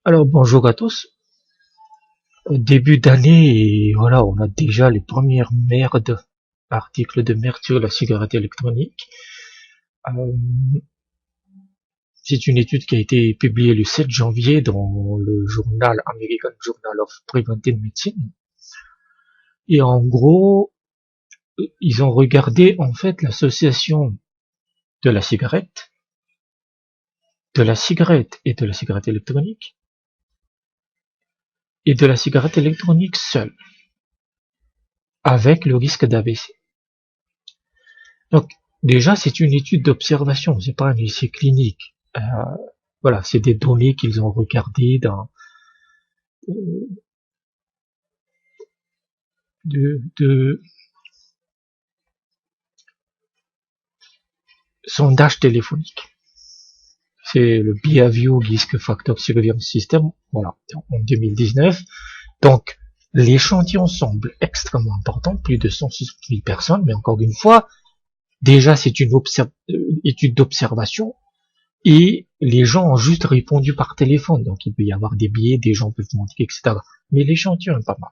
Alors bonjour à tous. Début d'année, et voilà, on a déjà les premières merdes, articles de merde sur la cigarette électronique. Euh, c'est une étude qui a été publiée le 7 janvier dans le journal American Journal of Preventive Medicine. Et en gros, ils ont regardé en fait l'association de la cigarette, et de la cigarette électronique, et de la cigarette électronique seule, avec le risque d'AVC. Donc, déjà, c'est une étude d'observation, c'est pas un essai clinique. Voilà, c'est des données qu'ils ont regardées dans de sondage téléphonique. C'est le Behavioral Risk Factor Surveillance System, voilà, en 2019. Donc, l'échantillon semble extrêmement important, plus de 160 000 personnes, mais encore une fois, déjà, c'est une étude d'observation. Et les gens ont juste répondu par téléphone, donc il peut y avoir des biais, des gens peuvent mentir, etc. Mais l'échantillon est pas mal.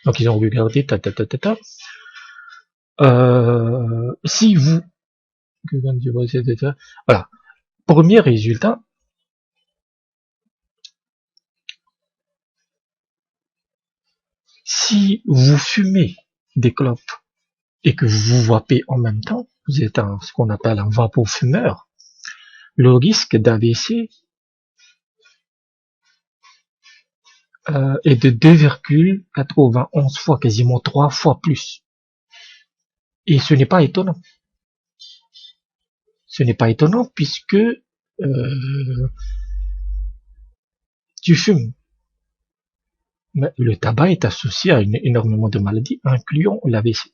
Donc ils ont regardé, si vous, voilà, premier résultat, si vous fumez des clopes et que vous vapez en même temps, vous êtes ce qu'on appelle un vapofumeur, le risque d'AVC est de 2,91 fois, quasiment 3 fois plus. Et ce n'est pas étonnant. Ce n'est pas étonnant puisque tu fumes. Mais le tabac est associé à énormément de maladies, incluant l'AVC.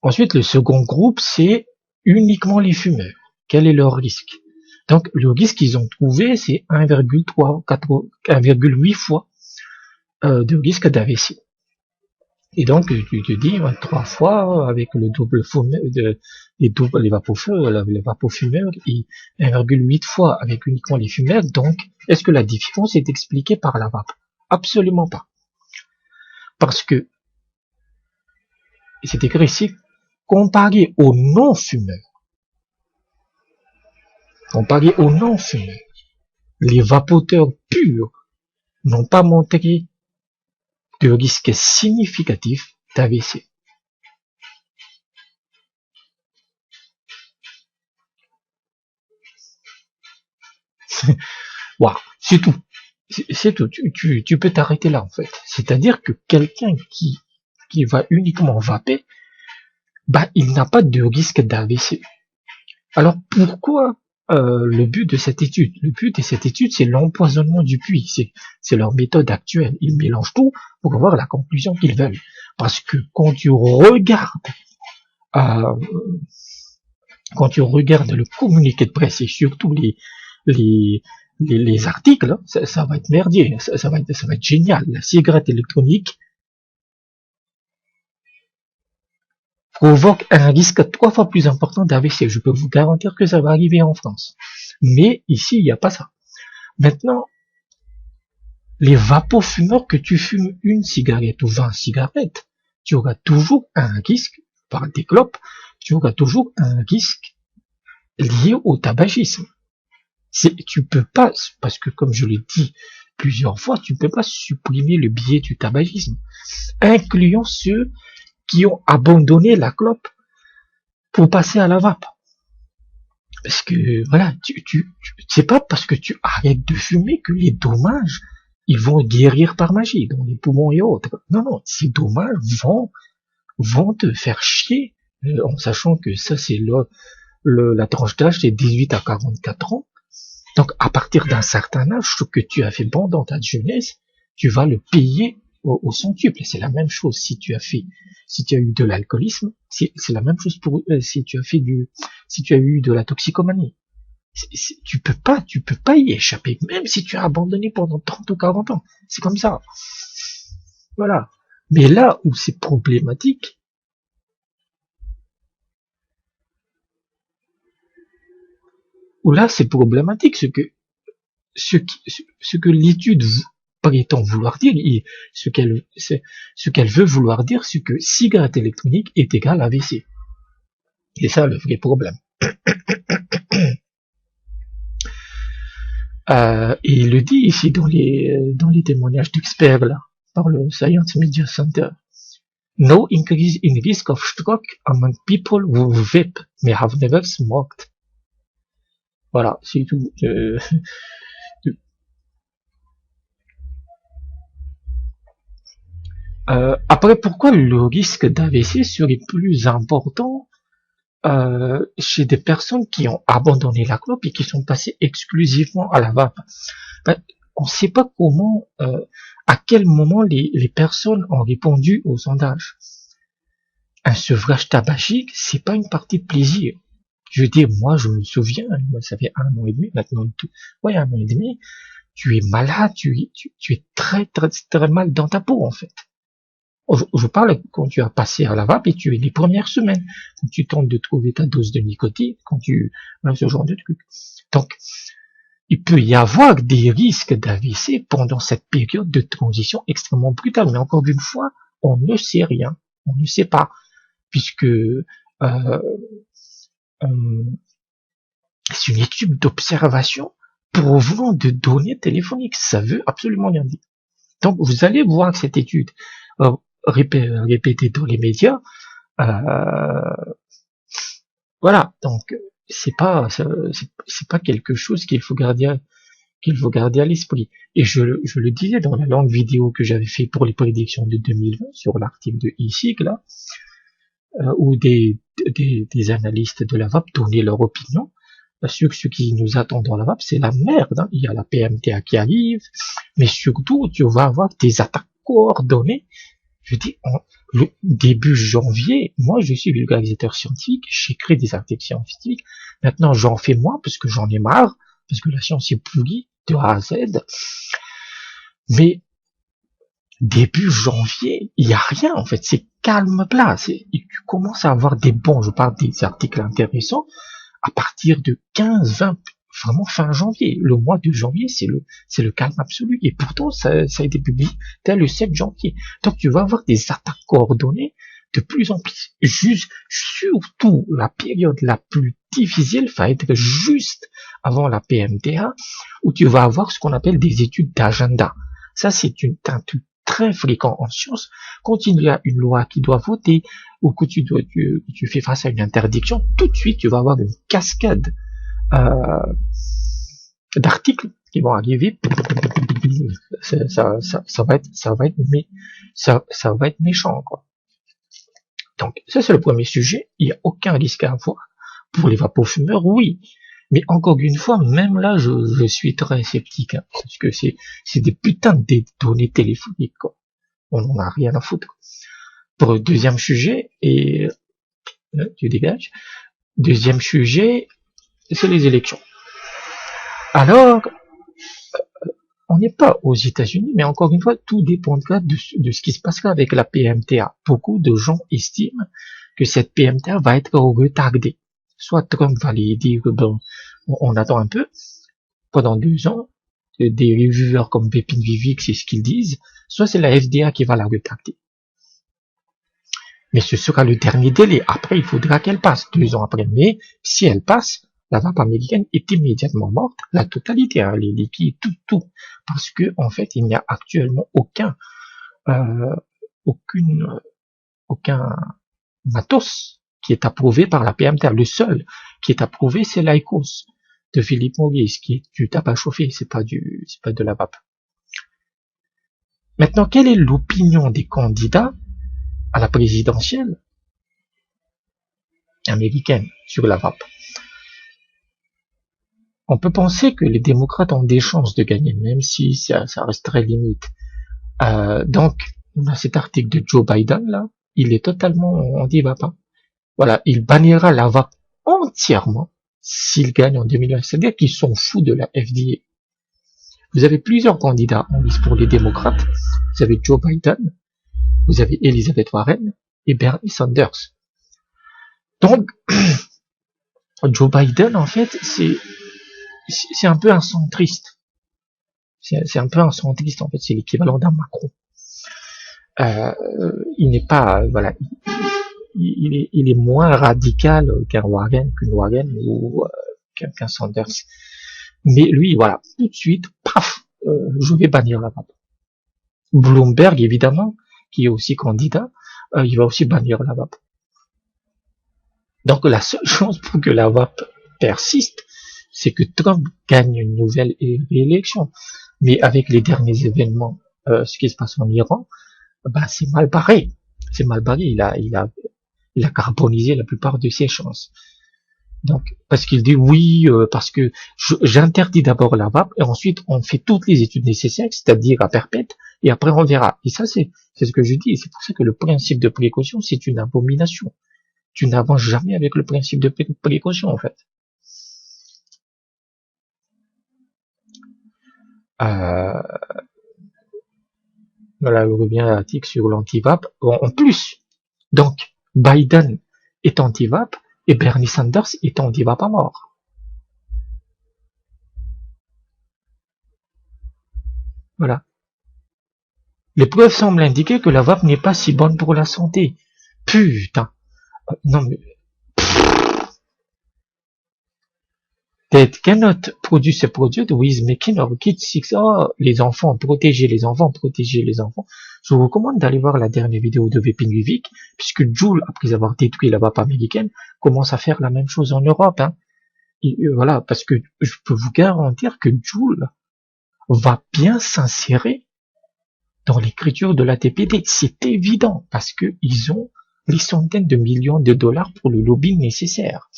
Ensuite, le second groupe, c'est uniquement les fumeurs. Quel est leur risque? Donc, le risque qu'ils ont trouvé, c'est 1,8 fois de risque d'AVC. Et donc, tu te dis, 3 fois avec le double fumeur, les vapofumeurs, et 1,8 fois avec uniquement les fumeurs. Donc, est-ce que la différence est expliquée par la vape? Absolument pas. Parce que, c'est écrit ici, comparé aux non-fumeurs, les vapoteurs purs n'ont pas montré de risque significatif d'AVC. Waouh, c'est tout. C'est tout. Tu peux t'arrêter là, en fait. C'est-à-dire que quelqu'un qui va uniquement vaper, bah, il n'a pas de risque d'AVC. Alors, pourquoi le but de cette étude? Le but de cette étude, c'est l'empoisonnement du puits. C'est leur méthode actuelle. Ils mélangent tout pour avoir la conclusion qu'ils veulent. Parce que quand tu regardes le communiqué de presse et surtout les articles, ça va être merdier, ça va être génial. La cigarette électronique provoque un risque 3 fois plus important d'AVC. Je peux vous garantir que ça va arriver en France. Mais ici, il n'y a pas ça. Maintenant, les vapofumeurs, que tu fumes une cigarette ou 20 cigarettes, tu auras toujours un risque, par des clopes, tu auras toujours un risque lié au tabagisme. Tu peux pas, parce que comme je l'ai dit plusieurs fois, tu peux pas supprimer le biais du tabagisme, incluant ceux qui ont abandonné la clope pour passer à la vape. Parce que voilà, c'est pas parce que tu arrêtes de fumer que les dommages ils vont guérir par magie dans les poumons et autres. Non, non, ces dommages vont te faire chier, en sachant que ça c'est la tranche d'âge, c'est 18 à 44 ans. Donc, à partir d'un certain âge, ce que tu as fait bon dans ta jeunesse, tu vas le payer au centuple. C'est la même chose si tu as eu de l'alcoolisme, c'est la même chose pour si tu as eu de la toxicomanie. Tu peux pas y échapper, même si tu as abandonné pendant 30 ou 40 ans. C'est comme ça. Voilà. Mais là où c'est problématique, c'est que ce que l'étude prétend vouloir dire, et ce qu'elle veut vouloir dire, c'est que cigarette électronique est égal à AVC. C'est ça le vrai problème. Et il le dit ici dans les témoignages d'experts là, par le Science Media Center. No increase in risk of stroke among people who vape may have never smoked. Voilà, c'est tout. Après, pourquoi le risque d'AVC serait plus important chez des personnes qui ont abandonné la clope et qui sont passées exclusivement à la vape? On ne sait pas comment, à quel moment les personnes ont répondu au sondage. Un sevrage tabagique, c'est pas une partie de plaisir. Je veux dire, moi, je me souviens, ça fait 1 an et demi, maintenant, 1 an et demi, tu es malade, tu es très, très, très mal dans ta peau, en fait. Je parle quand tu as passé à la vape et tu es les premières semaines, quand tu tentes de trouver ta dose de nicotine, ce genre de truc. Donc, il peut y avoir des risques d'AVC pendant cette période de transition extrêmement brutale. Mais encore une fois, on ne sait rien. On ne sait pas. Puisque c'est une étude d'observation provenant de données téléphoniques. Ça veut absolument rien dire. Donc, vous allez voir cette étude répétée dans les médias. Voilà. Donc, c'est pas quelque chose qu'il faut garder à l'esprit. Et je le disais dans la longue vidéo que j'avais fait pour les prédictions de 2020 sur l'article de e-sig là, où des analystes de la vape donnaient leur opinion sur ce qui nous attend dans la vape. C'est la merde, hein. Il y a la PMTA qui arrive, mais surtout tu vas avoir des attaques coordonnées. Je dis, le début janvier, moi je suis vulgarisateur scientifique, j'écris des articles scientifiques. Maintenant j'en fais moins parce que j'en ai marre, parce que la science est pourrie de A à Z. Mais début janvier, il n'y a rien en fait, c'est calme plat. Tu commences à avoir je parle des articles intéressants à partir de 15-20, vraiment fin janvier. Le mois de janvier, c'est le calme absolu. Et pourtant, ça a été publié dès le 7 janvier. Donc tu vas avoir des attaques coordonnées de plus en plus. Surtout la période la plus difficile va être juste avant la PMTA, où tu vas avoir ce qu'on appelle des études d'agenda. Ça, c'est un truc très fréquent en sciences. Quand il y a une loi qui doit voter, ou que tu fais face à une interdiction, tout de suite, tu vas avoir une cascade d'articles qui vont arriver. Ça va être méchant, quoi. Donc, ça, c'est le premier sujet. Il n'y a aucun risque à avoir. Pour les vapofumeurs, oui. Mais encore une fois, même là, je suis très sceptique, hein, parce que c'est des putains de données téléphoniques, quoi. On n'en a rien à foutre. Pour le deuxième sujet, et tu dégages. Deuxième sujet, c'est les élections. Alors, on n'est pas aux États-Unis, mais encore une fois, tout dépendra de ce qui se passera avec la PMTA. Beaucoup de gens estiment que cette PMTA va être retardée. Soit Trump va les dire, bon, on attend un peu, pendant 2 ans, des reviewers comme Pépin Vivik, c'est ce qu'ils disent, soit c'est la FDA qui va la retarder. Mais ce sera le dernier délai. Après, il faudra qu'elle passe 2 ans après. Mais si elle passe, la vape américaine est immédiatement morte, la totalité, hein, les liquides, tout. Parce que, en fait, il n'y a actuellement aucun matos qui est approuvé par la PMTA. Le seul qui est approuvé, c'est l'IQOS de Philip Morris, qui est du tabac chauffé, c'est pas de la vape. Maintenant, quelle est l'opinion des candidats à la présidentielle américaine sur la vape? On peut penser que les démocrates ont des chances de gagner, même si ça reste très limite. Donc, dans cet article de Joe Biden, là, il est totalement anti-vape. Voilà, il bannira la vape entièrement s'il gagne en 2020. C'est-à-dire qu'ils sont fous de la FDA. Vous avez plusieurs candidats en lice pour les démocrates. Vous avez Joe Biden, vous avez Elizabeth Warren et Bernie Sanders. Donc, Joe Biden, en fait, c'est un peu un centriste. C'est un peu un centriste, en fait, c'est l'équivalent d'un Macron. Il n'est pas, voilà, il est moins radical qu'une Warren ou qu'un Sanders. Mais lui, voilà, tout de suite, paf, je vais bannir la vape. Bloomberg, évidemment, qui est aussi candidat, il va aussi bannir la vape. Donc la seule chance pour que la vape persiste, c'est que Trump gagne une nouvelle élection. Mais avec les derniers événements, ce qui se passe en Iran, bah c'est mal barré. C'est mal barré. Il a carbonisé la plupart de ses chances. Donc, parce qu'il dit oui, parce que j'interdis d'abord la vape et ensuite on fait toutes les études nécessaires, c'est-à-dire à perpète, et après on verra. Et ça, c'est ce que je dis. Et c'est pour ça que le principe de précaution, c'est une abomination. Tu n'avances jamais avec le principe de précaution, en fait. Voilà, je reviens à l'article sur l'anti-vape. Bon, en plus, donc, Biden est anti-vape et Bernie Sanders est anti-vape à mort. Voilà. Les preuves semblent indiquer que la vape n'est pas si bonne pour la santé. Putain. Non mais... That cannot produce a product with making our kids sick. Oh, les enfants, protéger les enfants, protéger les enfants. Je vous recommande d'aller voir la dernière vidéo de Vaping Vivek, puisque Juul, après avoir détruit la vape américaine, commence à faire la même chose en Europe. Hein. Et voilà, parce que je peux vous garantir que Juul va bien s'insérer dans l'écriture de la TPD. C'est évident, parce que ils ont les centaines de millions de dollars pour le lobbying nécessaire.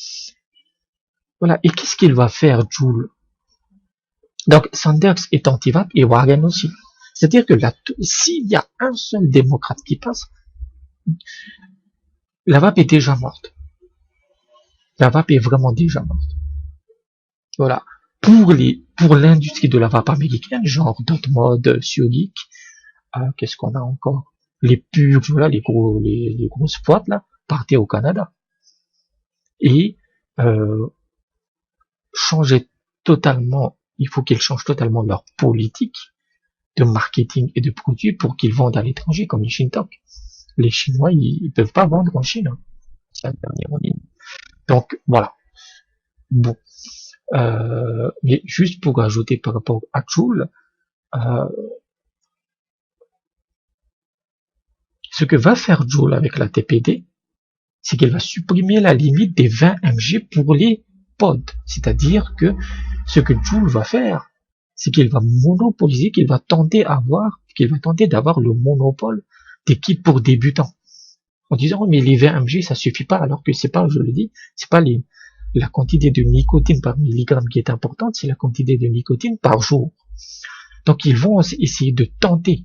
Voilà. Et qu'est-ce qu'il va faire, Juul? Donc, Sanders est anti-vape et Warren aussi. C'est-à-dire que s'il y a un seul démocrate qui passe, la vape est déjà morte. La vape est vraiment déjà morte. Voilà. Pour l'industrie de la vape américaine, genre Dotmod, Siogic, qu'est-ce qu'on a encore? Les purges, voilà, les grosses boîtes, là, partaient au Canada. Et, il faut qu'ils changent totalement leur politique de marketing et de produits pour qu'ils vendent à l'étranger, comme les Shintok. Les Chinois, ils peuvent pas vendre en Chine. Hein. C'est la dernière en ligne. Donc, voilà. Bon. Mais juste pour ajouter par rapport à Juul, ce que va faire Juul avec la TPD, c'est qu'elle va supprimer la limite des 20 mg pour les pods. C'est-à-dire que ce que Juul va faire, c'est qu'il va monopoliser, qu'il va tenter d'avoir le monopole des kits pour débutants. En disant, mais les 20 mg, ça suffit pas, alors que c'est pas, je le dis, c'est pas la quantité de nicotine par milligramme qui est importante, c'est la quantité de nicotine par jour. Donc ils vont essayer de tenter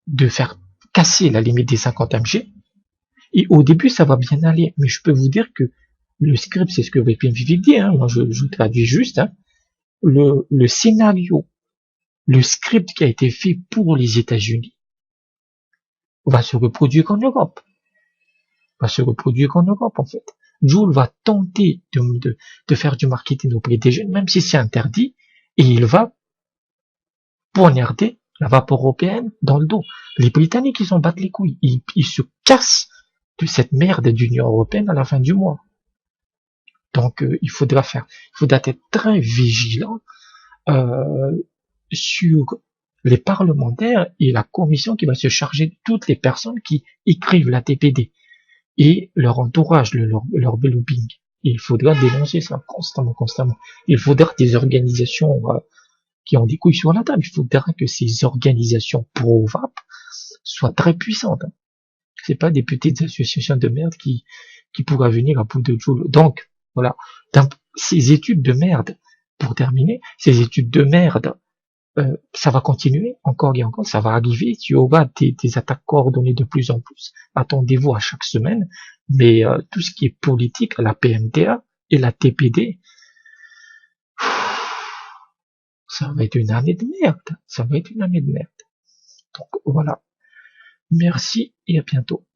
de faire casser la limite des 50 mg. Et au début, ça va bien aller. Mais je peux vous dire que le script, c'est ce que Vaping Vivek dit, hein, moi je traduis juste, hein, le scénario, le script qui a été fait pour les États-Unis va se reproduire qu'en Europe. Va se reproduire qu'en Europe, en fait. Juul va tenter de faire du marketing auprès des jeunes, même si c'est interdit, et il va poignarder la vape européenne dans le dos. Les Britanniques, ils s'en battent les couilles. Ils se cassent de cette merde d'Union européenne à la fin du mois. Donc, il faudra être très vigilant sur les parlementaires et la commission qui va se charger de toutes les personnes qui écrivent la TPD et leur entourage, leur lobbying. Il faudra dénoncer ça constamment. Il faudra des organisations qui ont des couilles sur la table. Il faudra que ces organisations pro-vape soient très puissantes. C'est pas des petites associations de merde qui pourraient venir à bout de Juul. Donc, voilà. Ces études de merde, pour terminer, ces études de merde, ça va continuer encore et encore, ça va arriver, il y aura des attaques coordonnées de plus en plus, attendez-vous à chaque semaine, mais tout ce qui est politique, la PMTA et la TPD, ça va être une année de merde, Donc voilà, merci et à bientôt.